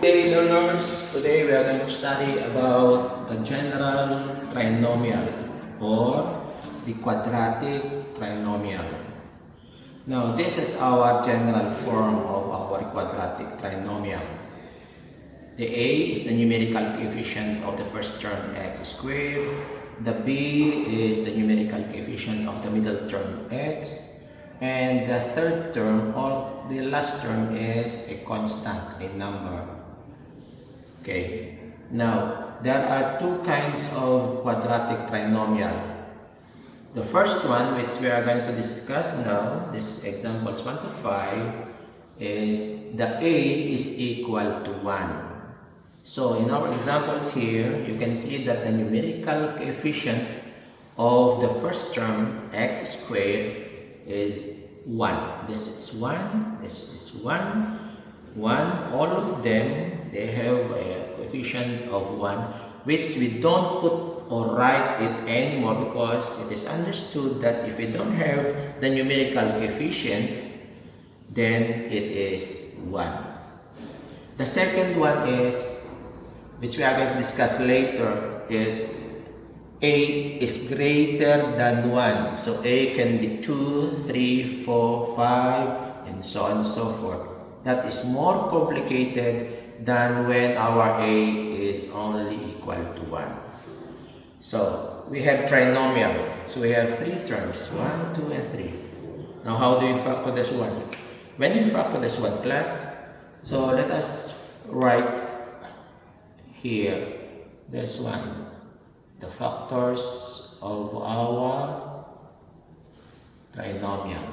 Hey learners, today we are going to study about the general trinomial or the quadratic trinomial. Now this is our general form of our quadratic trinomial. The a is the numerical coefficient of the first term x squared. The b is the numerical coefficient of the middle term x. And the third term or the last term is a constant in number. Okay, now there are two kinds of quadratic trinomial. The first one, which we are going to discuss now, this examples 1 to 5, is the a is equal to 1. So in our examples here, you can see that the numerical coefficient of the first term x squared is 1. This is 1, this is 1, 1, all of them, they have a coefficient of 1, which we don't put or write it anymore because it is understood that if we don't have the numerical coefficient, then it is 1. The second one is, which we are going to discuss later, is a is greater than 1. So a can be 2, 3, 4, 5, and so on and so forth. That is more complicated than when our a is only equal to 1. So we have trinomial. So we have three terms, 1, 2, and 3. Now how do you factor this one? When you factor this one, class, so let us write here this one, the factors of our trinomial.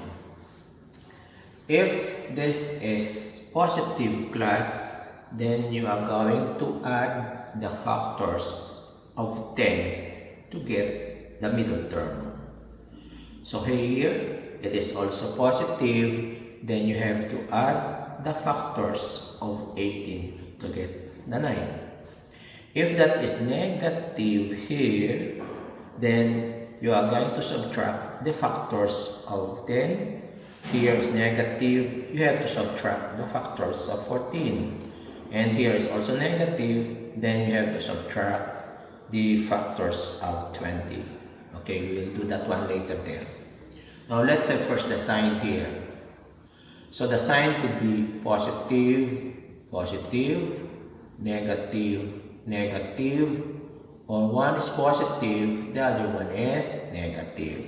If this is positive, class, then you are going to add the factors of 10 to get the middle term. So here it is also positive, then you have to add the factors of 18 to get the 9. If that is negative here, then you are going to subtract the factors of 10. Here is negative, you have to subtract the factors of 14. And here is also negative, then you have to subtract the factors of 20. Okay, we will do that one later there. Now let's have first the sign here. So the sign could be positive, positive, negative, negative, or one is positive, the other one is negative.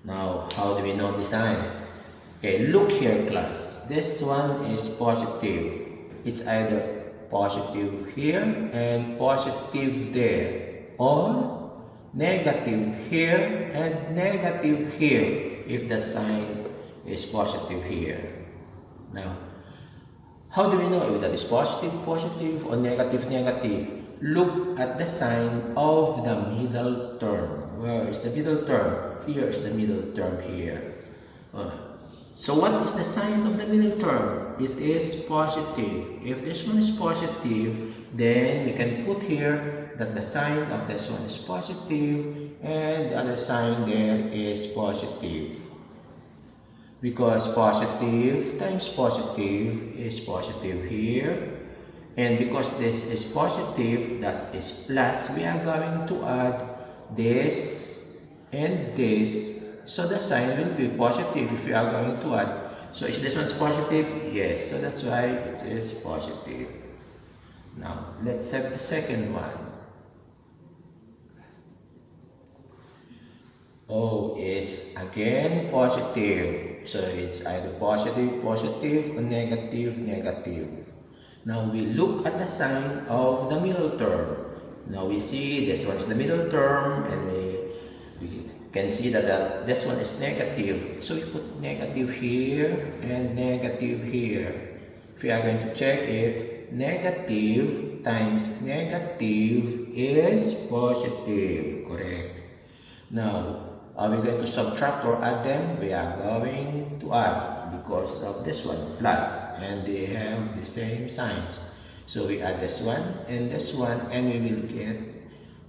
Now, how do we know the signs? Okay, look here, class. This one is positive. It's either positive here and positive there, or negative here and negative here if the sign is positive here. Now, how do we know if that is positive, positive, or negative, negative? Look at the sign of the middle term. Where is the middle term? Here is the middle term here. So what is the sign of the middle term? It is positive. If this one is positive, then we can put here that the sign of this one is positive and the other sign there is positive. Because positive times positive is positive here. And because this is positive, that is plus, we are going to add this and this. So the sign will be positive if we are going to add. So is this one positive? Yes. So that's why it is positive. Now, let's have the second one. Oh, it's again positive. So it's either positive, positive, or negative, negative. Now we look at the sign of the middle term. Now we see this one is the middle term, and we can see that this one is negative. So we put negative here and negative here. If we are going to check it, negative times negative is positive. Correct. Now, are we going to subtract or add them? We are going to add because of this one, plus, and they have the same signs. So we add this one, and we will get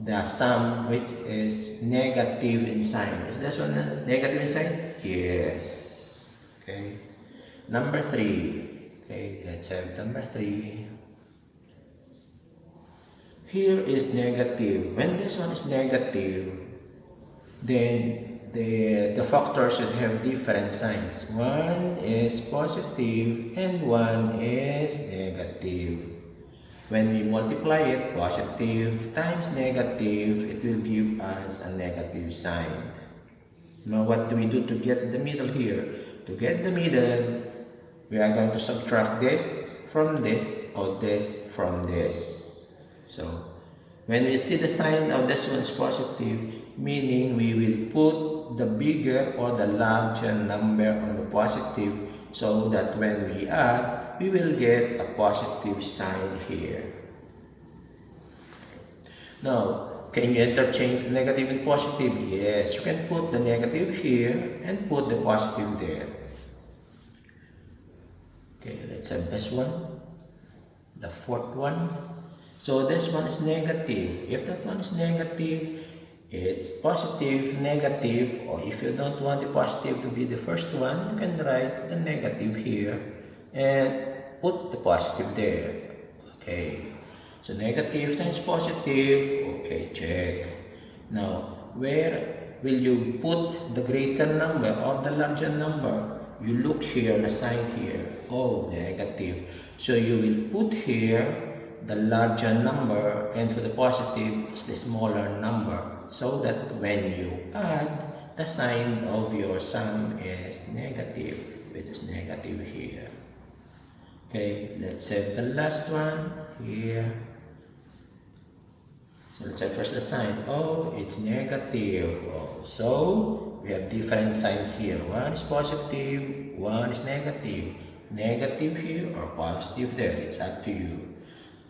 the sum which is negative in sign. Is this one negative in sign? Yes. Okay. Number 3. Okay, let's have number 3. here is negative. When this one is negative, then the factors should have different signs. One is positive and one is negative. When we multiply it, positive times negative, it will give us a negative sign. Now what do we do to get the middle here? To get the middle, we are going to subtract this from this or this from this. So when we see the sign of this one is positive, meaning we will put the bigger or the larger number on the positive, so that when we add, we will get a positive sign here. Now, can you interchange the negative and positive? Yes, you can put the negative here and put the positive there. Okay, let's have this one, the fourth one. So this one is negative. If that one is negative, it's positive, negative, or if you don't want the positive to be the first one, you can write the negative here and put the positive there. Okay, so negative times positive. Okay, check. Now, where will you put the greater number or the larger number? You look here on the side here. Oh, negative. So you will put here the larger number, and for the positive is the smaller number, so that when you add, the sign of your sum is negative, which is negative here. Okay, let's have the last one here. So let's have first the sign. Oh, it's negative. Oh, so we have different signs here. One is positive, one is negative. Negative here or positive there. It's up to you.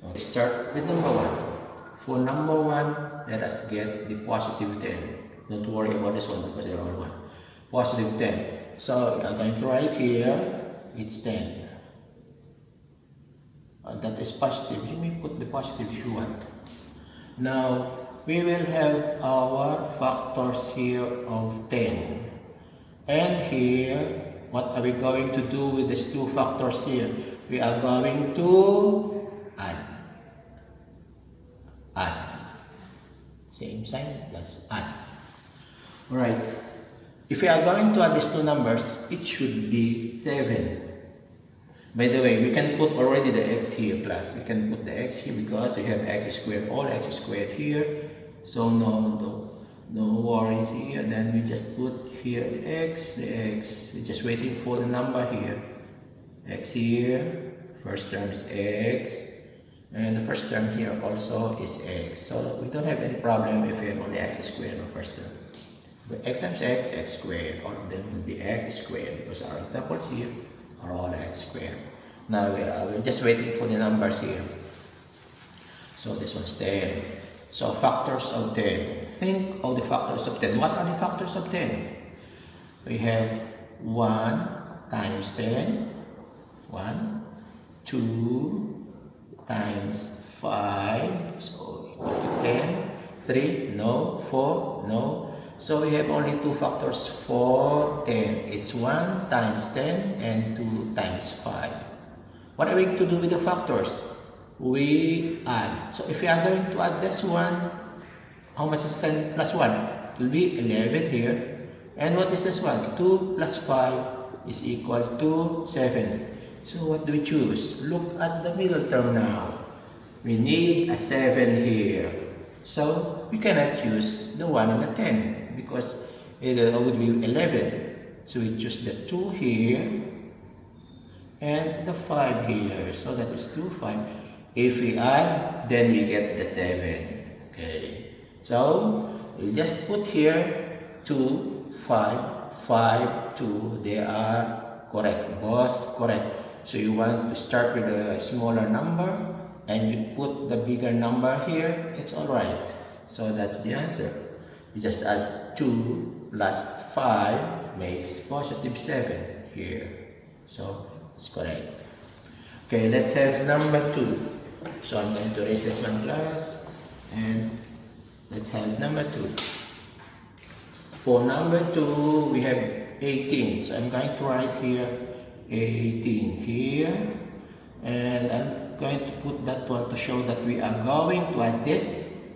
Let's start with number 1. For number 1, let us get the positive 10. Don't worry about this one because they're all 1. Positive 10. So I'm going to write here, it's 10. That is positive. You may put the positive if you want. Now, we will have our factors here of 10. And here, what are we going to do with these two factors here? We are going to add. Add. Same sign, that's add. Alright. If we are going to add these two numbers, it should be 7. By the way, we can put already the x here plus. We can put the x here because we have x squared, all x squared here. So no worries here. Then we just put here the x. We're just waiting for the number here. X here. First term is x. And the first term here also is x. So we don't have any problem if we have only x squared in the first term. But x times x squared. All of them will be x squared because our examples here are all x squared. Now we're just waiting for the numbers here. So this one's 10. So factors of 10. Think of the factors of 10. What are the factors of 10? We have 1 times 10. 1. 2 times 5. So equal to 10. 3. No. 4. No. So we have only 2 factors for 10. It's 1 times 10 and 2 times 5. What are we going to do with the factors? We add. So if we are going to add this one, how much is 10 plus 1? It will be 11 here. And what is this one? 2 plus 5 is equal to 7. So what do we choose? Look at the middle term now. We need a 7 here. So we cannot use the 1 and the 10. Because it would be 11. So we choose the 2 here and the 5 here. So that is 2, 5. If we add, then we get the 7. Okay. So we just put here 2, 5, 5, 2. They are correct. Both correct. So you want to start with a smaller number and you put the bigger number here. It's alright. So that's the answer. You just add 2 plus 5 makes positive 7 here. So it's correct. Okay, let's have number 2. So I'm going to erase this one plus and let's have number 2. For number 2, we have 18. So I'm going to write here 18 here. And I'm going to put that one to show that we are going to add this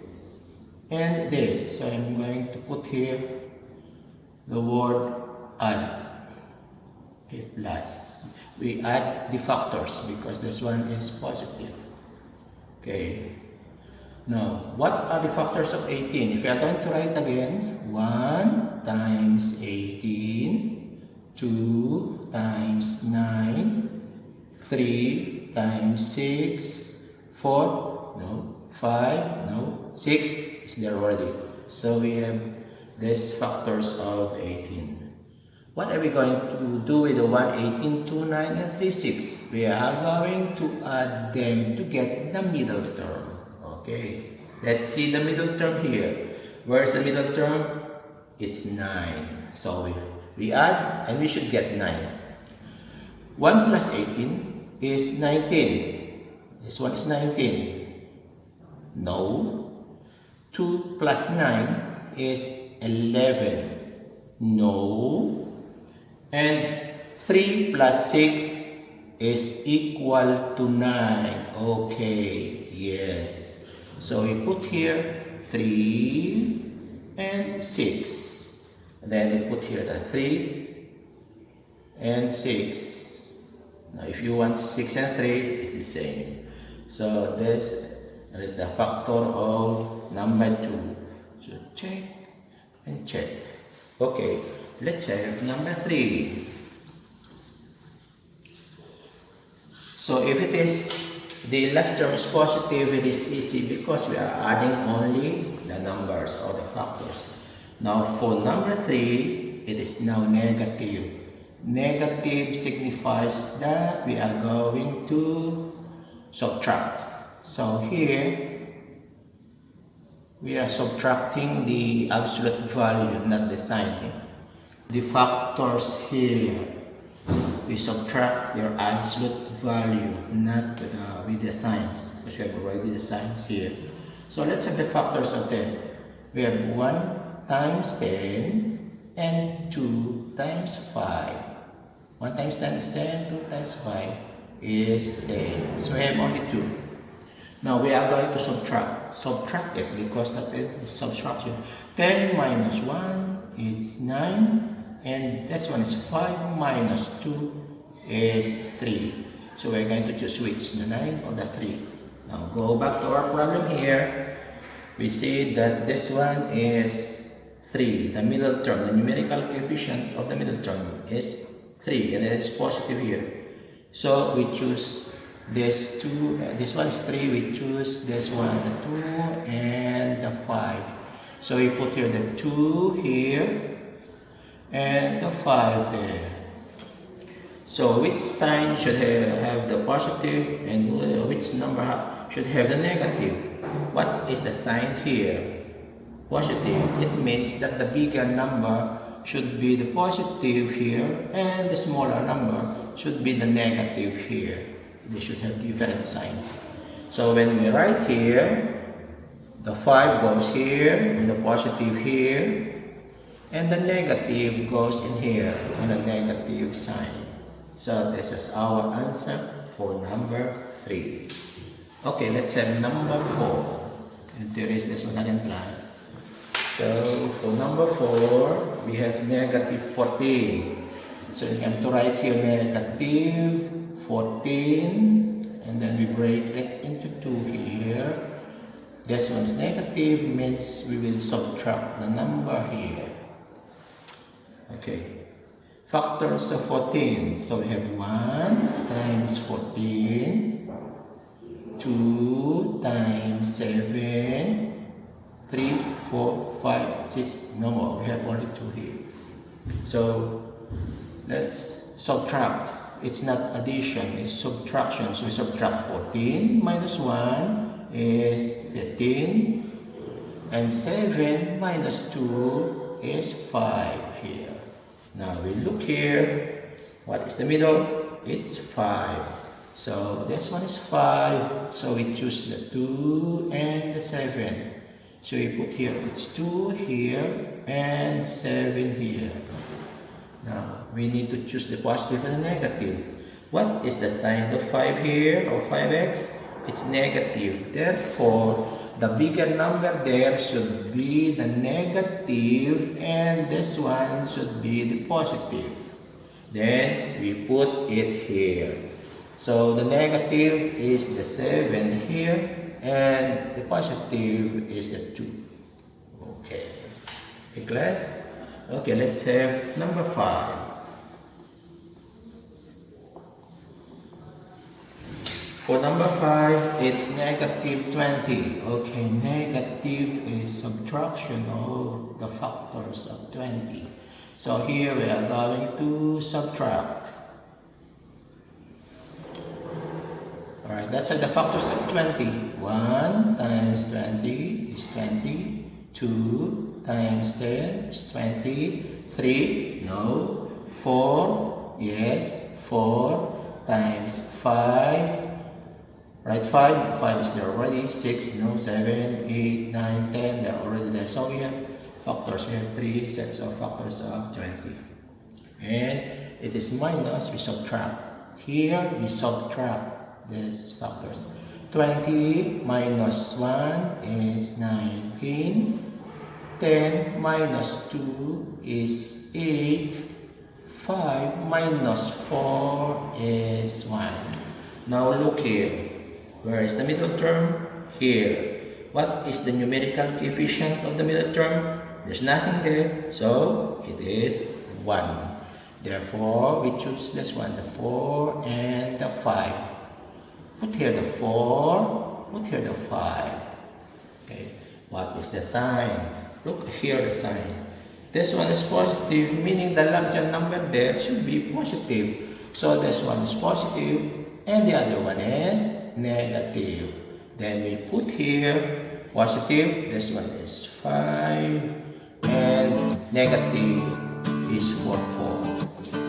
and this. So I'm going to put here the word add. Okay, plus. We add the factors because this one is positive. Okay. Now, what are the factors of 18? If you are going to write again, 1 times 18, 2 times 9, 3 times 6, 4, no, 5, no, 6 is there already. So we have these factors of 18. What are we going to do with the 1, 18, 2, 9, and 3, 6? We are going to add them to get the middle term. Okay, let's see the middle term here. Where's the middle term? It's 9. So we add and we should get 9. 1 plus 18 is 19. This one is 19. No. 2 plus 9 is 11. No. And 3 plus 6 is equal to 9. Okay, yes. So we put here 3 and 6. Then we put here the 3 and 6. Now if you want 6 and 3, it's the same. So this is the factor of number 2. So check and check. Okay, let's have number 3. So if it is the last term is positive, it is easy because we are adding only the numbers or the factors. Now for number 3, it is now negative. Negative signifies that we are going to subtract. So here, we are subtracting the absolute value, not the sign. The factors here, we subtract their absolute value, not with the signs, because we have already the signs here. So let's have the factors of 10. We have 1 times 10 and 2 times 5. 1 times 10 is 10, 2 times 5 is 10. So we have only 2. Now we are going to subtract it because that is subtraction. 10 minus 1 is 9, and this one is 5 minus 2 is 3. So we're going to choose which, the 9 or the 3. Now go back to our problem here. We see that this one is 3. The middle term, the numerical coefficient of the middle term is 3, and it is positive here. So we choose this 2, this one is 3, we choose this one, the 2 and the 5. So we put here the 2 here and the 5 there. So which sign should have the positive and which number should have the negative? What is the sign here? Positive. It means that the bigger number should be the positive here and the smaller number should be the negative here. They should have different signs. So when we write here, the 5 goes here and the positive here, and the negative goes in here on the negative sign. So this is our answer for number 3. Okay, let's have number 4. And there is this one again, class. So for number 4, we have negative 14. So you have to write here negative 14, and then we break it into 2 here. This one is negative, means we will subtract the number here. Okay. Factors of 14. So we have 1 times 14, 2 times 7, 3, 4, 5, 6, no more. We have only 2 here. So let's subtract. It's not addition, it's subtraction. So we subtract 14 minus 1 is 13, and 7 minus 2 is 5 here. Now we look here, what is the middle? It's 5. So this one is 5, so we choose the 2 and the 7. So we put here, it's 2 here and 7 here. Now we need to choose the positive and the negative. What is the sign of 5 here, or 5x? It's negative. Therefore, the bigger number there should be the negative, and this one should be the positive. Then we put it here. So the negative is the 7 here, and the positive is the 2. Okay. Okay, class? Okay, let's have number 5. For number 5, it's negative 20. Okay, negative is subtraction of the factors of 20. So here we are going to subtract. Alright, let's say the factors of 20. 1 times 20 is 20. 2 times 10 is 20. 3, no. 4, yes. 4 times 5. Right, 5 is there already. 6, no. 7, 8, 9, 10, they're already there. So we have factors. We have 3 sets of factors of 20. And it is minus, we subtract. Here, we subtract these factors. 20 minus 1 is 19. 10 minus 2 is 8. 5 minus 4 is 1. Now look here. Where is the middle term? Here. What is the numerical coefficient of the middle term? There's nothing there, so it is 1. Therefore, we choose this one, the 4 and the 5. Put here the 4, put here the 5. Okay, what is the sign? Look here the sign. This one is positive, meaning the Lagrangian number there should be positive. So this one is positive, and the other one is negative. Then we put here positive, this one is 5, and negative is 4.